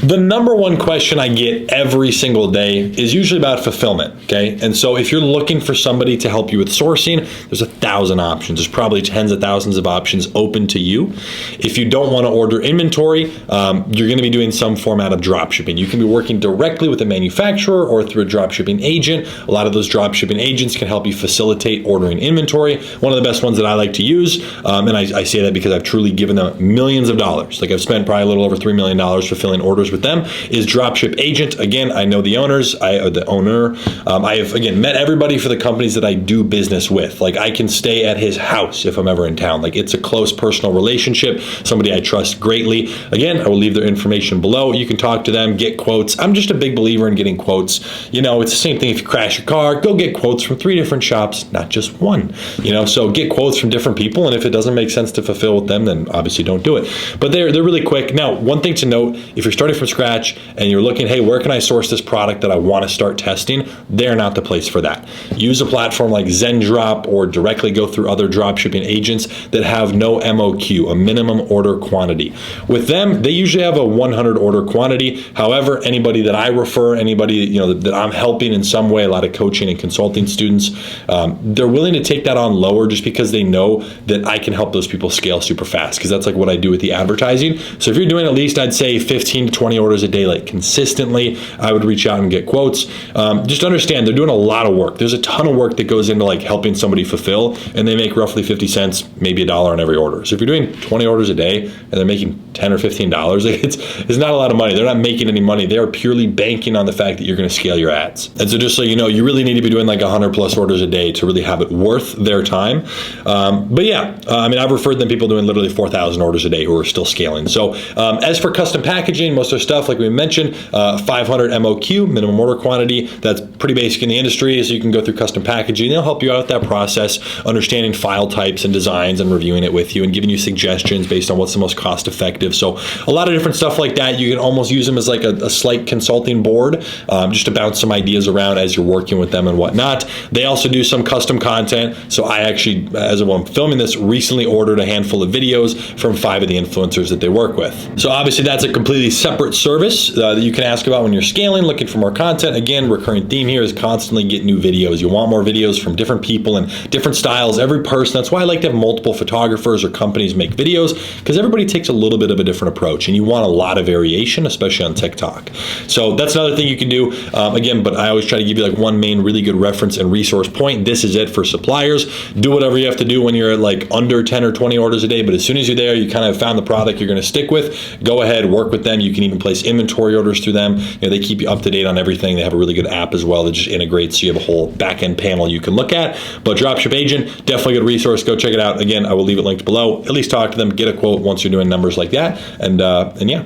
The number one question I get every single day is usually about fulfillment, okay? And so if you're looking for somebody to help you with sourcing, there's 1,000 options. There's probably tens of thousands of options open to you. If you don't want to order inventory, you're going to be doing some format of drop shipping. You can be working directly with a manufacturer or through a drop shipping agent. A lot of those drop shipping agents can help you facilitate ordering inventory. One of the best ones that I like to use, and I say that because I've truly given them millions of dollars. Like I've spent probably a little over $3 million fulfilling orders with them, is Dropship Agent. Again, I know the owners, I have, again, met everybody for the companies that I do business with. Like I can stay at his house if I'm ever in town. Like it's a close personal relationship, somebody I trust greatly. Again, I will leave their information below. You can talk to them, get quotes. I'm just a big believer in getting quotes. You know, it's the same thing if you crash your car, go get quotes from 3 different shops, not just one. You know, so get quotes from different people, and if it doesn't make sense to fulfill with them, then obviously don't do it. But they're really quick. Now, one thing to note, if you're starting from scratch and you're looking, hey, where can I source this product that I want to start testing? They're not the place for that. Use a platform like ZenDrop or directly go through other drop shipping agents that have no MOQ, a minimum order quantity. With them, they usually have a 100 order quantity. However, anybody that I refer, anybody that I'm helping in some way, a lot of coaching and consulting students, they're willing to take that on lower just because they know that I can help those people scale super fast, because that's like what I do with the advertising. So if you're doing at least, I'd say 15 to 20 orders a day, like consistently, I would reach out and get quotes. Just understand they're doing a lot of work. There's a ton of work that goes into like helping somebody fulfill, and they make roughly 50 cents, maybe $1 on every order. So if you're doing 20 orders a day and they're making $10 or $15, like it's not a lot of money. They're not making any money. They are purely banking on the fact that you're going to scale your ads. And so just so you know, you really need to be doing like 100 plus orders a day to really have it worth their time. But yeah, I mean, I've referred them people doing literally 4,000 orders a day who are still scaling. So as for custom packaging, most of their stuff, like we mentioned, 500 MOQ, minimum order quantity. That's pretty basic in the industry. So you can go through custom packaging. They'll help you out with that process, understanding file types and designs and reviewing it with you and giving you suggestions based on what's the most cost effective. So a lot of different stuff like that. You can almost use them as like a slight consulting board, just to bounce some ideas around as you're working with them and whatnot. They also do some custom content. So I actually, as I'm filming this, recently ordered a handful of videos from 5 of the influencers that they work with. So obviously that's a completely separate service that you can ask about when you're scaling, looking for more content. Again, recurring theme here is constantly get new videos. You want more videos from different people and different styles, every person. That's why I like to have multiple photographers or companies make videos, because everybody takes a little bit of a different approach and you want a lot of variation, especially on TikTok. So that's another thing you can do. Again, but I always try to give you like one main really good reference and resource point. This is it for suppliers. Do whatever you have to do when you're at like under 10 or 20 orders a day, but as soon as you're there, you kind of found the product you're going to stick with, go ahead, work with them. You can even place inventory orders through them. You know, they keep you up to date on everything. They have a really good app as well that just integrates, so you have a whole back-end panel you can look at. But Dropship Agent, definitely a good resource. Go check it out. Again, I will leave it linked below. At least talk to them, get a quote once you're doing numbers like that. And yeah.